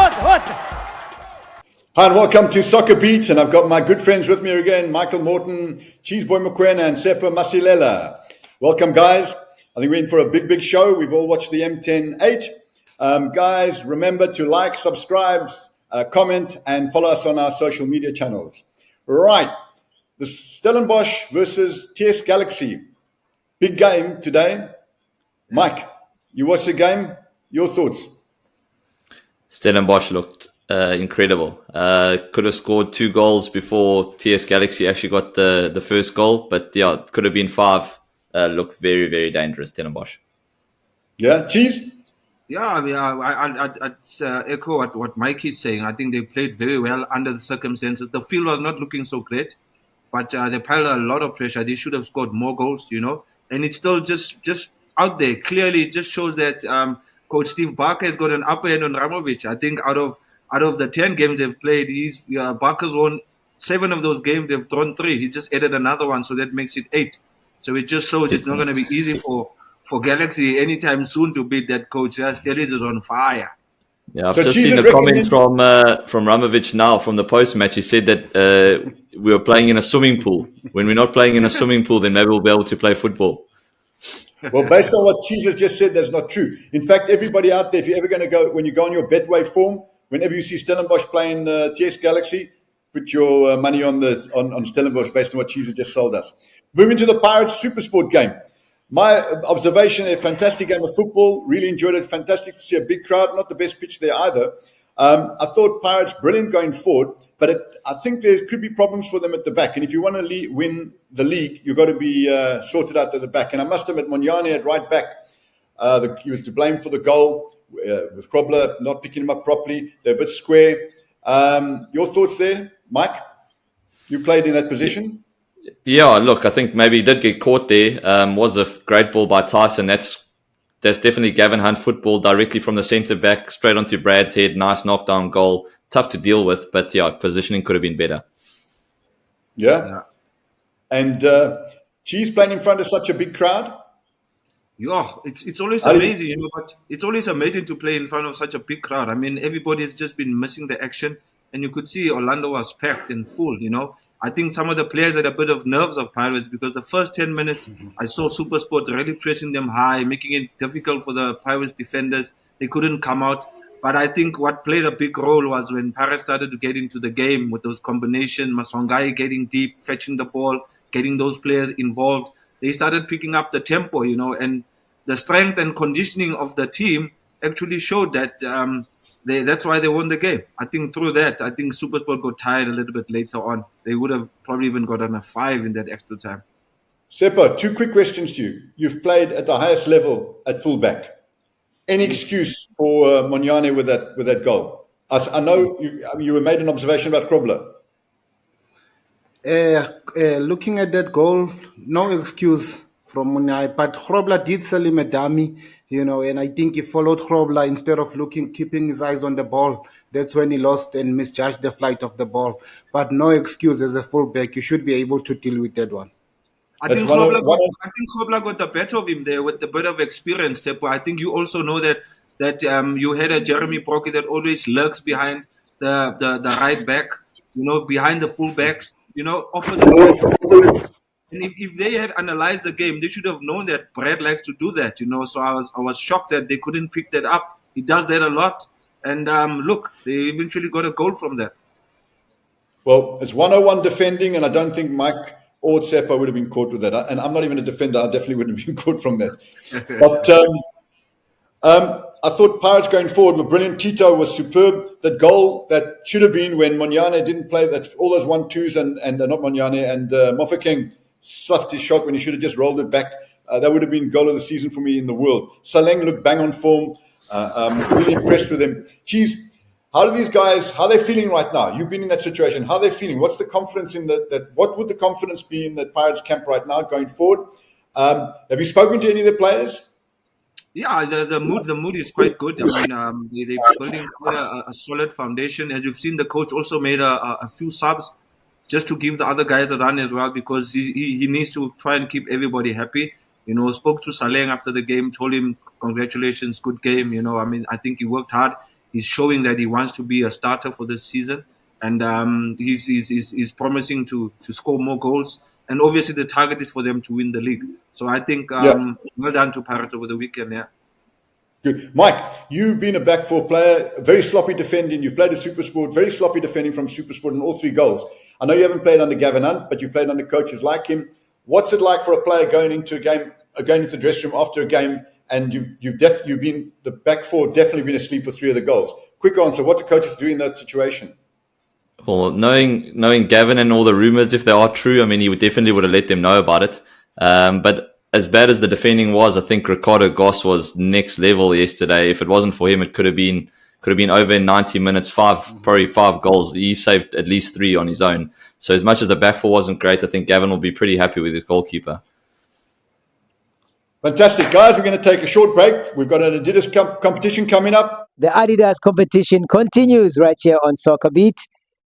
Hi and welcome to SoccerBeat, and I've got my good friends with me again, Michael Morton, Cheezboy Mokoena and Tsepo Masilela. Welcome, guys. I think we're in for a big show. We've all watched the M10-8. Guys, remember to like, subscribe, comment, and follow us on our social media channels. Right, the Stellenbosch versus TS Galaxy. Big game today. Mike, you watched the game. Your thoughts? Stellenbosch looked incredible. Could have scored 2 goals before TS Galaxy actually got the first goal, but yeah, it could have been 5. Looked very, very dangerous, Stellenbosch. Yeah, Cheese? Yeah, I mean, I'd echo what Mike is saying. I think they played very well under the circumstances. The field was not looking so great, but they piled a lot of pressure. They should have scored more goals, and it's still just out there. Clearly, it just shows that Coach Steve Barker has got an upper hand on Ramovic. I think out of the 10 games they've played, Barker's won 7 of those games. They've drawn 3. He just added another one, so that makes it 8. So it just shows it's not going to be easy for Galaxy anytime soon to beat that coach. Stellis is on fire. Yeah, I've just seen a comment from Ramovic now from the post-match. He said that we were playing in a swimming pool. When we're not playing in a swimming pool, then maybe we'll be able to play football. Well, based on what Cheese has just said, that's not true. In fact, everybody out there, if you're ever going to go, when you go on your Betway form, whenever you see Stellenbosch playing TS Galaxy, put your money on Stellenbosch based on what Cheese has just sold us. Moving to the Pirates SuperSport game. My observation, a fantastic game of football. Really enjoyed it. Fantastic to see a big crowd. Not the best pitch there either. I thought Pirates brilliant going forward, but I think there could be problems for them at the back. And if you want to win the league, you've got to be sorted out at the back. And I must admit, Monyane at right back, he was to blame for the goal with Krobler not picking him up properly. They're a bit square. Your thoughts there, Mike? You played in that position. Yeah, look, I think maybe he did get caught there. Was a great ball by Tyson. That's definitely Gavin Hunt football directly from the centre back, straight onto Brad's head. Nice knockdown goal. Tough to deal with, but yeah, positioning could have been better. Yeah. And Cheese playing in front of such a big crowd. Yeah, it's always amazing, but it's always amazing to play in front of such a big crowd. I mean, everybody's just been missing the action, and you could see Orlando was packed and full, I think some of the players had a bit of nerves of Pirates because the first 10 minutes, I saw SuperSport really pressing them high, making it difficult for the Pirates defenders. They couldn't come out. But I think what played a big role was when Pirates started to get into the game with those combinations, Maswangai getting deep, fetching the ball, getting those players involved. They started picking up the tempo, and the strength and conditioning of the team actually showed that that's why they won the game. I think through that, SuperSport got tired a little bit later on. They would have probably even gotten a 5 in that extra time. Seppo, 2 quick questions to you. You've played at the highest level at fullback. Any excuse for Monyane with that goal? I know you made an observation about Krobler. Looking at that goal, no excuse from Monyane, but Krobler did sell him a dummy, and I think he followed Krobler instead of keeping his eyes on the ball. That's when he lost and misjudged the flight of the ball. But no excuse as a fullback. You should be able to deal with that one. I think Krobler got the better of him there with a bit of experience, Tsepo. I think you also know that you had a Jeremy Brocky that always lurks behind the right back, behind the fullbacks, opposite side. And if they had analyzed the game, they should have known that Brad likes to do that, So I was shocked that they couldn't pick that up. He does that a lot. And look, they eventually got a goal from that. Well, it's 101 defending, and I don't think Mike or Tsepo would have been caught with that. And I'm not even a defender. I definitely wouldn't have been caught from that. But I thought Pirates going forward were brilliant. Tito was superb. That goal that should have been when Monyane didn't play, that all those 1-2s and not Monyane, and Mofokeng stuffed his shot when he should have just rolled it back. That would have been goal of the season for me in the world. Saleng looked bang on form. Really impressed with him. Cheese, how are these guys, how are they feeling right now? You've been in that situation. How are they feeling? What's the confidence in that? What would the confidence be in the Pirates camp right now going forward? Have you spoken to any of the players? Yeah, the mood is quite good. I mean, they're building quite a solid foundation. As you've seen, the coach also made a few subs just to give the other guys a run as well, because he needs to try and keep everybody happy. Spoke to Saleng after the game, told him congratulations, good game. I mean, I think he worked hard. He's showing that he wants to be a starter for this season, and he's promising to score more goals. And obviously, the target is for them to win the league. So I think Yeah. well done to Pirates over the weekend. Yeah. Good. Mike, you've been a back four player, very sloppy defending. You've played at SuperSport, very sloppy defending from SuperSport in all 3 goals. I know you haven't played under Gavin Hunt, but you played under coaches like him. What's it like for a player going into a game, going into the dressing room after a game, and you've been the back four, definitely been asleep for 3 of the goals? Quick answer: what do coaches do in that situation? Well, knowing Gavin and all the rumors, if they are true, I mean, he definitely would have let them know about it. But as bad as the defending was, I think Ricardo Goss was next level yesterday. If it wasn't for him, it could have been over in 90 minutes, probably 5 goals. He saved at least 3 on his own. So as much as the back four wasn't great, I think Gavin will be pretty happy with his goalkeeper. Fantastic, guys. We're going to take a short break. We've got an Adidas competition coming up. The Adidas competition continues right here on SoccerBeat.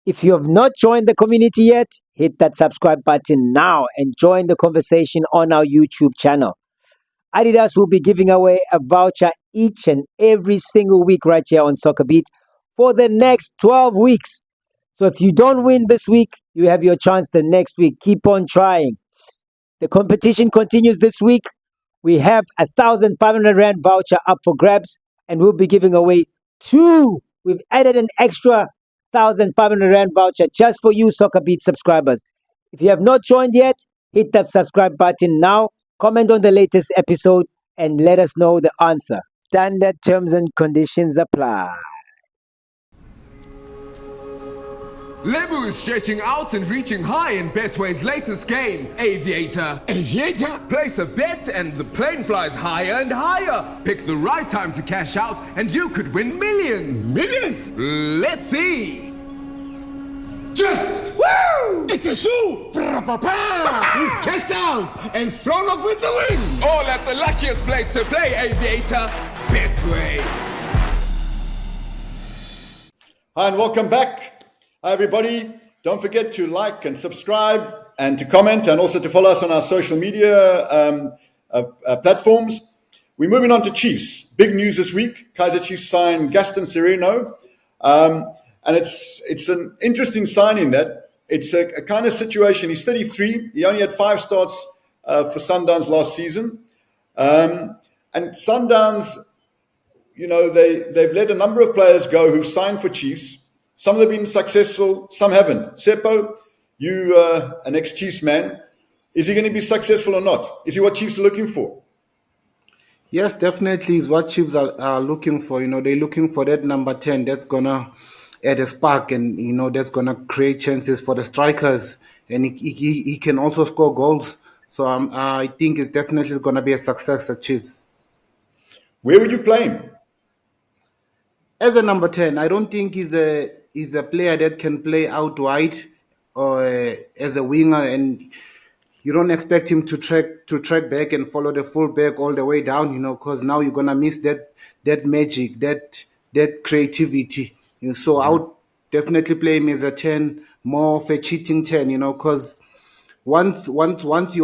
If you have not joined the community yet, hit that subscribe button now and join the conversation on our YouTube channel. Adidas will be giving away a voucher each and every single week right here on SoccerBeat for the next 12 weeks. So if you don't win this week, you have your chance the next week. Keep on trying. The competition continues this week. We have a 1,500 Rand voucher up for grabs, and we'll be giving away 2. We've added an extra 1,500 Rand voucher just for you SoccerBeat subscribers. If you have not joined yet, hit that subscribe button now, comment on the latest episode, and let us know the answer. Standard terms and conditions apply. Lebu is stretching out and reaching high in Betway's latest game, Aviator. Aviator? Place a bet and the plane flies higher and higher. Pick the right time to cash out and you could win millions. Millions? Let's see. Just, woo! It's a shoe! He's cashed out and thrown off with the win! All at the luckiest place to play, Aviator, Betway. Hi, and welcome back. Hi, everybody. Don't forget to like and subscribe and to comment and also to follow us on our social media platforms. We're moving on to Chiefs. Big news this week. Kaizer Chiefs signed Gaston Sirino. And it's an interesting signing that it's a kind of situation. He's 33. He only had 5 starts for Sundowns last season. And Sundowns, you know, they've let a number of players go who've signed for Chiefs. Some of them have been successful, some haven't. Tsepo, you an ex-Chiefs man. Is he going to be successful or not? Is he what Chiefs are looking for? Yes, definitely is what Chiefs are looking for. You know, they're looking for that number 10 that's going to add a spark and, you know, that's going to create chances for the strikers. And he can also score goals. So I think it's definitely going to be a success at Chiefs. Where would you play him? As a number 10, I don't think he's a player that can play out wide or as a winger, and you don't expect him to track back and follow the full back all the way down, you know, because now you're gonna miss that magic, that creativity. You know, so I would definitely play him as a 10, more of a cheating 10, you know, because once you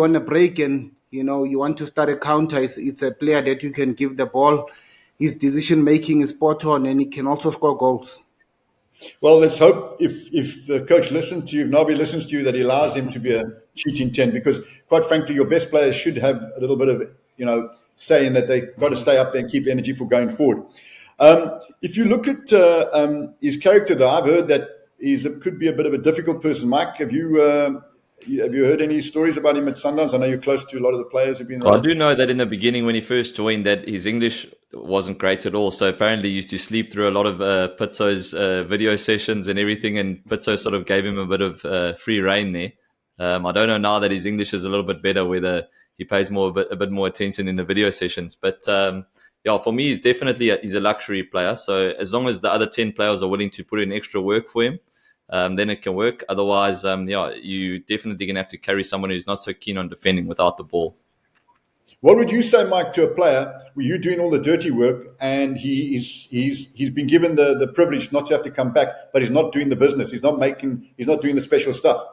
want a break and, you know, you want to start a counter, it's a player that you can give the ball. His decision making is spot on, and he can also score goals. Well, let's hope if the coach listens to you, if Nabi listens to you, that he allows him to be a cheating 10, because quite frankly, your best players should have a little bit of, you know, saying that they've got to stay up there and keep energy for going forward. If you look at his character, though, I've heard that could be a bit of a difficult person. Mike, have you heard any stories about him at Sundowns? I know you're close to a lot of the players who've been Well, I do know that in the beginning when he first joined that his English wasn't great at all. So apparently he used to sleep through a lot of Pitso's video sessions and everything. And Pitso sort of gave him a bit of free reign there. I don't know now that his English is a little bit better, whether he pays a bit more attention in the video sessions. But yeah, for me, he's a luxury player. So as long as the other 10 players are willing to put in extra work for him, then it can work. Otherwise, you definitely going to have to carry someone who's not so keen on defending without the ball. What would you say, Mike, to a player where you're doing all the dirty work and he's been given the privilege not to have to come back, but he's not doing the business. He's not doing the special stuff.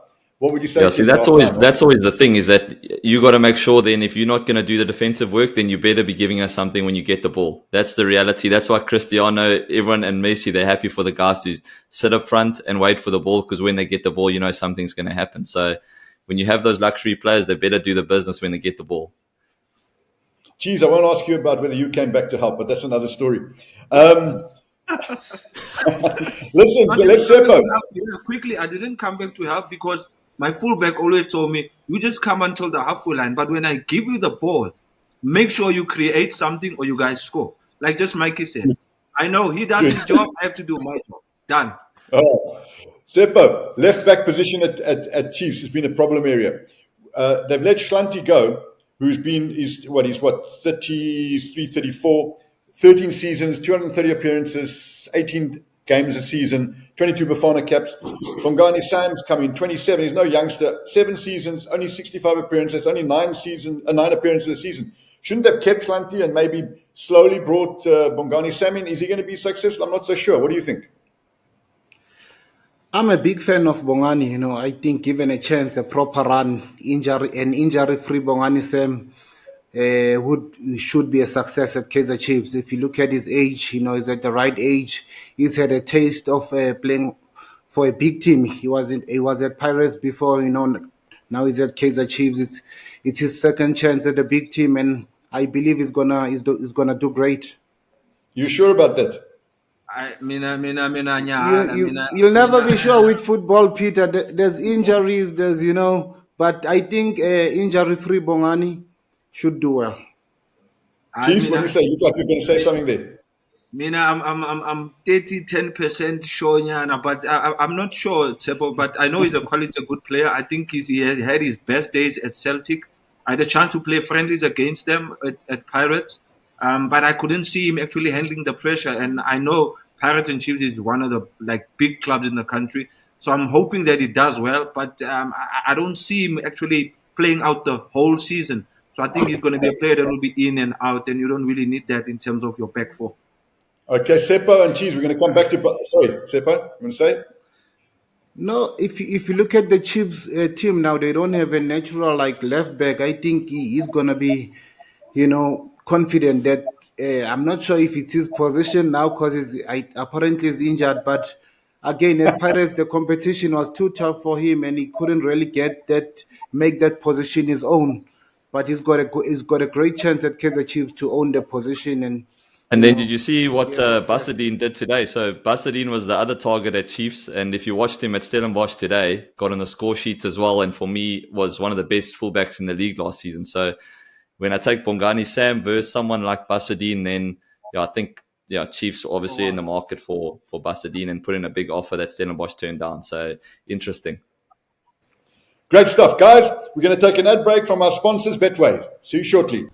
What would you say? Yeah, to see, him that's half time? always the thing, is that you got to make sure then, if you're not going to do the defensive work, then you better be giving us something when you get the ball. That's the reality. That's why Cristiano, everyone, and Messi, they're happy for the guys to sit up front and wait for the ball, because when they get the ball, you know something's going to happen. So when you have those luxury players, they better do the business when they get the ball. Geez, I won't ask you about whether you came back to help, but that's another story. Listen, let's Tsepo. Quickly, I didn't come back to help because my fullback always told me, you just come until the halfway line. But when I give you the ball, make sure you create something or you guys score. Like just Mikey said. I know he does his job. I have to do my job. Done. Tsepo, left back position at Chiefs has been a problem area. They've let Schlanti go, who's been, he's 33, 34, 13 seasons, 230 appearances, 18 games a season, 22 Bafana caps. Bongani Sam's coming, 27. He's no youngster. 7 seasons, only 65 appearances, only 9 appearances a season. Shouldn't have kept Schlanti and maybe slowly brought Bongani Sam in? Is he going to be successful? I'm not so sure. What do you think? I'm a big fan of Bongani. You know, I think given a chance, a proper run, injury-free Bongani Sam should be a success at Kaizer Chiefs. If you look at his age, you know, he's at the right age. He's had a taste of playing for a big team. He was at Pirates before, you know. Now he's at Kaizer Chiefs. It's his second chance at a big team, and I believe he's gonna do great. You sure about that? You'll never be sure with football, Peter. There's injuries, but I think injury-free Bongani should do well. Chiefs, what do you say? You look like you're going to say something there. I'm 10% sure, Nyana, but I'm not sure, Tsepo, but I know he's a good player. I think he has had his best days at Celtic. I had a chance to play friendlies against them at Pirates, but I couldn't see him actually handling the pressure. And I know Pirates and Chiefs is one of the big clubs in the country, so I'm hoping that he does well. But I don't see him actually playing out the whole season. So I think he's going to be a player that will be in and out, and you don't really need that in terms of your back four. Okay, Tsepo and Cheese, we're going to come back to... Sorry, Tsepo, you want to say? No, if you look at the Chiefs team now, they don't have a natural left back. I think he is going to be, confident that... I'm not sure if it's his position now because apparently he's injured, but again, at Pirates, the competition was too tough for him and he couldn't really make that position his own. But he's got a great chance at Kaizer Chiefs to own the position. And then did you see what Bassadine did today? So Bassadine was the other target at Chiefs, and if you watched him at Stellenbosch today, got on the score sheet as well, and for me was one of the best fullbacks in the league last season. So when I take Bongani Sam versus someone like Bassadine, then I think Chiefs obviously in the market for Bassadine and put in a big offer that Stellenbosch turned down. So interesting. Great stuff, guys. We're going to take an ad break from our sponsors, Betway. See you shortly.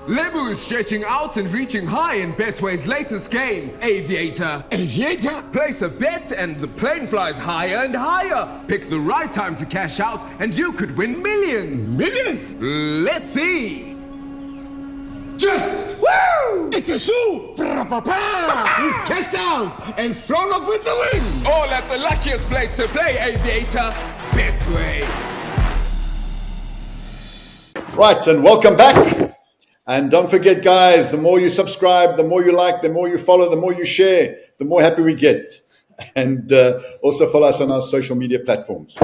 Lebu is stretching out and reaching high in Betway's latest game, Aviator. Aviator? Place a bet and the plane flies higher and higher. Pick the right time to cash out and you could win millions. Millions? Let's see. Just, woo! It's a shoe! He's cashed out and flown off with the wind! All at the luckiest place to play, Aviator, Betway. Right, and welcome back. And don't forget, guys, the more you subscribe, the more you like, the more you follow, the more you share, the more happy we get. And also follow us on our social media platforms.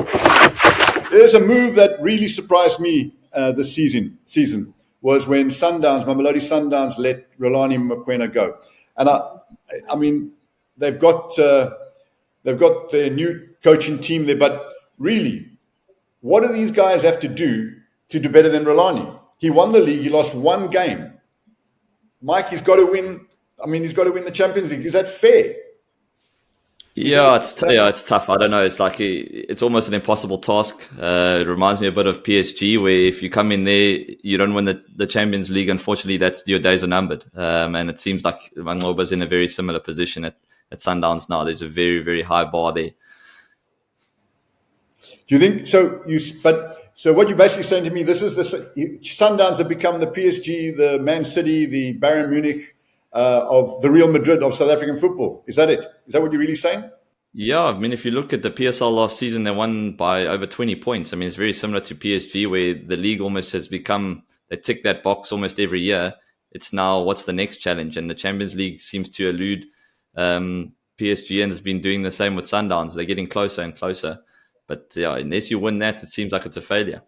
There's a move that really surprised me this season was when Mamelodi Sundowns let Rolani Mokoena go. And I mean, they've got their new coaching team there, but really, what do these guys have to do better than Rolani? He won the league. He lost one game. Mike, he's got to win. I mean, he's got to win the Champions League. Is that fair? It's tough. I don't know. It's like it's almost an impossible task. It reminds me a bit of PSG, where if you come in there, you don't win the Champions League. Unfortunately, your days are numbered. And it seems like Mangoba's in a very similar position at Sundowns now. There's a very, very high bar there. Do you think so? So what you're basically saying to me, this is Sundowns have become the PSG, the Man City, the Bayern Munich of the Real Madrid of South African football. Is that it? Is that what you're really saying? Yeah, I mean, if you look at the PSL last season, they won by over 20 points. I mean, it's very similar to PSG, where the league almost has become, they tick that box almost every year. It's now, what's the next challenge? And the Champions League seems to elude PSG, and has been doing the same with Sundowns. They're getting closer and closer. But yeah, unless you win that, it seems like it's a failure.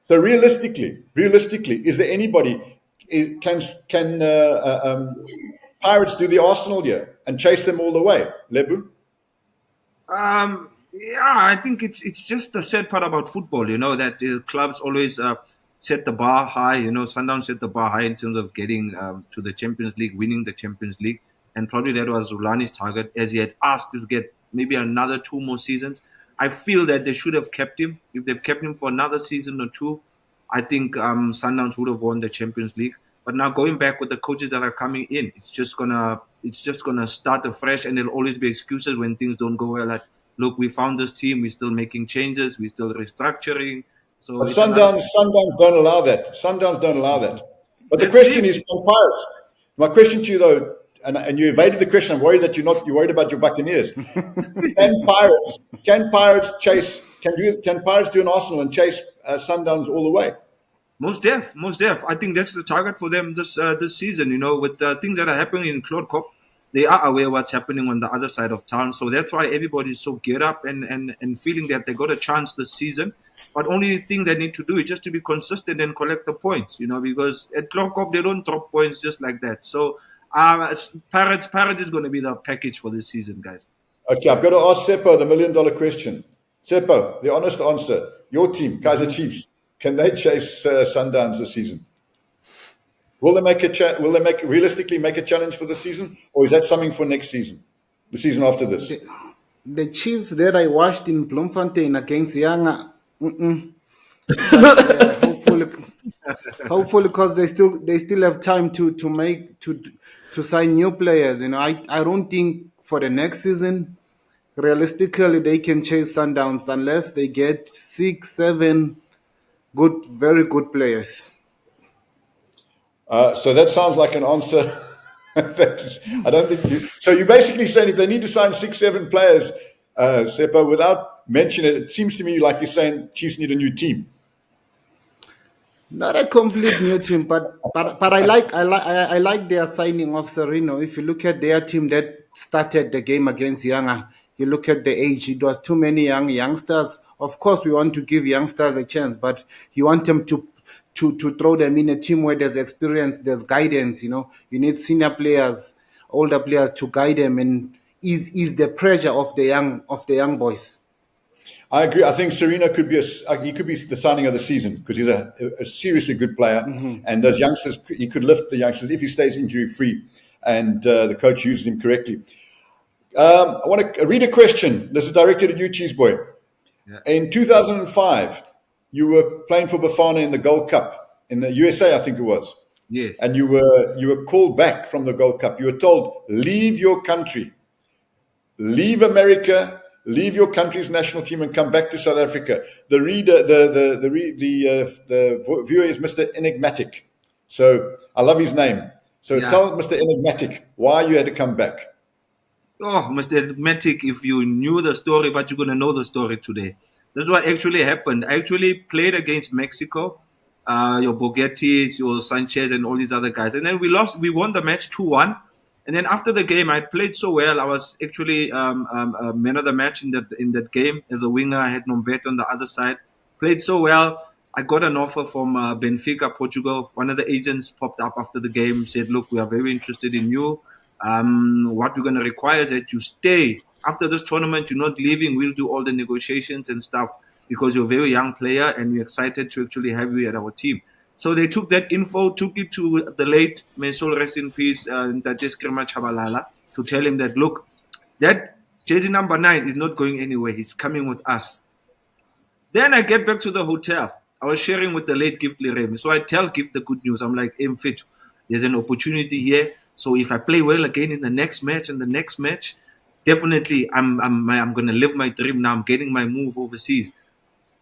So realistically, is there anybody, can Pirates do the Arsenal here and chase them all the way? Lebu? Yeah, I think it's just the sad part about football, that the clubs always set the bar high. Sundowns set the bar high in terms of getting to the Champions League, winning the Champions League, and probably that was Rulani's target, as he had asked to get maybe another 2 more seasons. I feel that they should have kept him. If they've kept him for another season or 2, I think Sundowns would have won the Champions League. But now going back with the coaches that are coming in, it's just gonna start afresh, and there'll always be excuses when things don't go well. Like, look, we found this team, we're still making changes, we're still restructuring. So But Sundowns don't allow that. Sundowns don't allow that. But the question is, can Pirates? My question to you though, and you evaded the question. I'm worried that you're worried about your Buccaneers. Can Pirates chase? Can Pirates do an Arsenal and chase Sundowns all the way? Most def. I think that's the target for them this season. With the things that are happening in Claude Cup, they are aware what's happening on the other side of town. So that's why everybody's so geared up and feeling that they got a chance this season. But only thing they need to do is just to be consistent and collect the points. Because at Claude Cup they don't drop points just like that. So Pirates is going to be the package for this season, guys. Okay, I've got to ask Tsepo the $1 million question. Tsepo, the honest answer: your team, Kaizer Chiefs, can they chase Sundowns this season? Will they realistically make a challenge for the season, or is that something for next season, the season after this? The Chiefs that I watched in Bloemfontein against Yanga, hopefully, because they still have time to sign new players. I don't think for the next season, realistically, they can chase Sundowns unless they get 6-7 very good players. So that sounds like an answer. I don't think. So you're basically saying if they need to sign 6-7 players, Tsepo, without mentioning it, it seems to me like you're saying Chiefs need a new team. Not a complete new team, but I like their signing of Sirino. If you look at their team that started the game against Yanga, you look at the age. It was too many youngsters. Of course, we want to give youngsters a chance, but you want them to throw them in a team where there's experience, there's guidance. You need senior players, older players to guide them and ease the pressure of the young boys. I agree. I think Sirino could be the signing of the season because he's a seriously good player, and those youngsters, he could lift the youngsters if he stays injury free, and the coach uses him correctly. I want to read a question. This is directed at you, Cheezboy. Yeah. In 2005, you were playing for Bafana in the Gold Cup in the USA, I think it was. Yes. And you were called back from the Gold Cup. You were told, leave your country, leave America, leave your country's national team and come back to South Africa. The viewer is Mr. Enigmatic. So I love his name. So tell Mr. Enigmatic why you had to come back. Oh, Mr. Enigmatic, if you knew the story, but you're going to know the story today. That's what actually happened. I actually played against Mexico, your Bogettis, your Sanchez, and all these other guys. And then we lost. We won the match 2-1. And then after the game, I played so well. I was actually man of the match in that game as a winger. I had Nomvet on the other side. Played so well. I got an offer from Benfica, Portugal. One of the agents popped up after the game, said, "Look, we are very interested in you. What we're going to require is that you stay. After this tournament, you're not leaving. We'll do all the negotiations and stuff because you're a very young player and we're excited to actually have you at our team." So they took that info, took it to the late, may soul rest in peace, Ntate Skrima Chabalala, to tell him that, look, that jersey number 9 is not going anywhere. He's coming with us. Then I get back to the hotel. I was sharing with the late Gift Liremi. So I tell Gift the good news. I'm like, Fit, there's an opportunity here. So if I play well again in the next match and the next match, definitely I'm going to live my dream now. I'm getting my move overseas.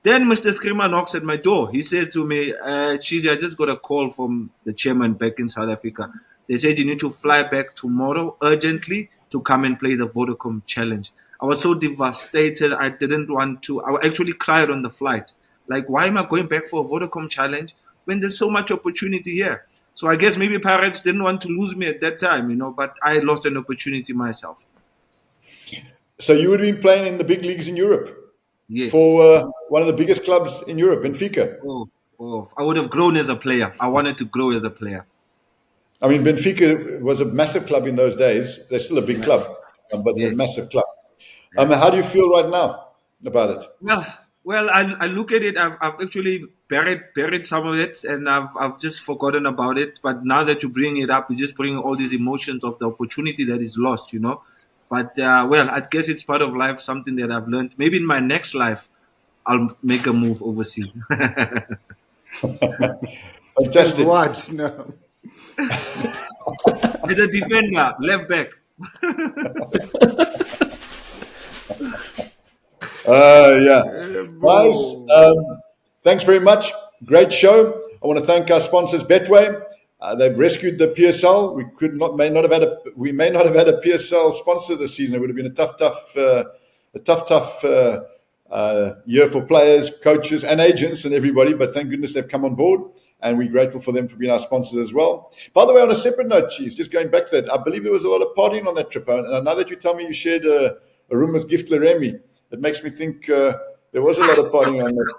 Then Mr. Skrima knocks at my door. He says to me, Cheesy, I just got a call from the chairman back in South Africa. They said you need to fly back tomorrow urgently to come and play the Vodacom Challenge. I was so devastated. I didn't want to. I actually cried on the flight. Like, why am I going back for a Vodacom challenge when there's so much opportunity here? So I guess maybe Pirates didn't want to lose me at that time, but I lost an opportunity myself. So you would have been playing in the big leagues in Europe? Yes. For one of the biggest clubs in Europe, Benfica. I would have grown as a player. I wanted to grow as a player. I mean, Benfica was a massive club in those days. They're still a big club, but they're a massive club. How do you feel right now about it? Well, I look at it. I've actually buried some of it, and I've just forgotten about it. But now that you bring it up, you just bring all these emotions of the opportunity that is lost, But I guess it's part of life. Something that I've learned. Maybe in my next life, I'll make a move overseas. Fantastic. What? No. As a defender, left back. Guys, thanks very much. Great show. I want to thank our sponsors, Betway. They've rescued the PSL. We may not have had a PSL sponsor this season. It would have been a tough year for players, coaches, and agents, and everybody. But thank goodness they've come on board, and we're grateful for them for being our sponsors as well. By the way, on a separate note, Cheese, just going back to that, I believe there was a lot of partying on that trip. And now that you tell me you shared a room with Gift Leremy, it makes me think there was a lot of partying on that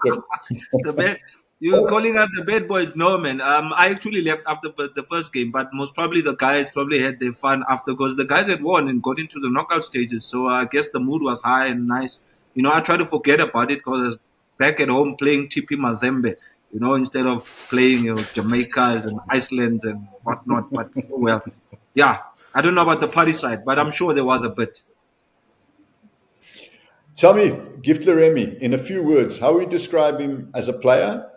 trip. You're calling out the bad boys? No, man. I actually left after the first game, but most probably the guys probably had their fun after, because the guys had won and got into the knockout stages. So I guess the mood was high and nice. I try to forget about it because I was back at home playing TP Mazembe, instead of playing Jamaica and Iceland and whatnot. But I don't know about the party side, but I'm sure there was a bit. Tell me, Gift Leremy, in a few words, how would you describe him as a player?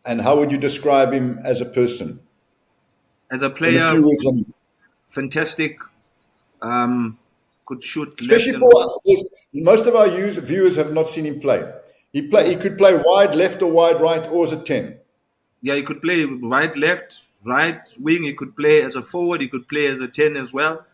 And how would you describe him as a person? As a player, in a few words on it. Fantastic. Could shoot. Especially most of our viewers have not seen him play. He could play wide left or wide right, or as a 10. Yeah, he could play right left, right wing. He could play as a forward. He could play as a 10 as well.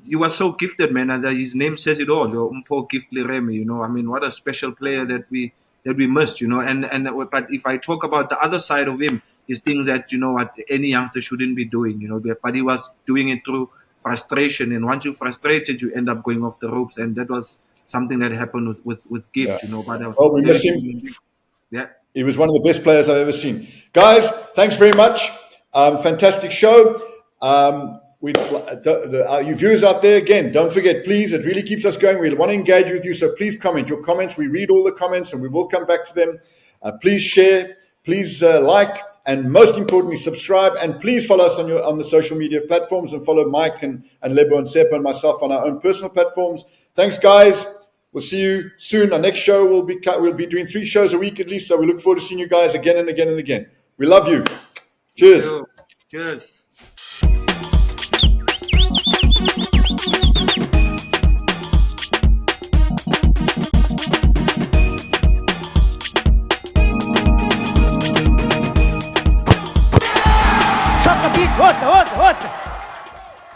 He was so gifted, man. And his name says it all. Umpo Gift Leremy. I mean, what a special player that we missed. But if I talk about the other side of him, is things that what any youngster shouldn't be doing. But he was doing it through frustration, and once you're frustrated, you end up going off the ropes, and that was something that happened with Gift. But we miss him. Yeah, he was one of the best players I've ever seen. Guys, thanks very much. Fantastic show. You viewers out there, again, don't forget, please, it really keeps us going. We want to engage with you, so please comment. Your comments, we read all the comments and we will come back to them. Please share, please like, and most importantly, subscribe, and please follow us on the social media platforms, and follow Mike and Lebo and Tsepo and myself on our own personal platforms. Thanks, guys. We'll see you soon. Our next show we'll be doing 3 shows a week at least, so we look forward to seeing you guys again and again and again. We love you. Cheers. Cheers.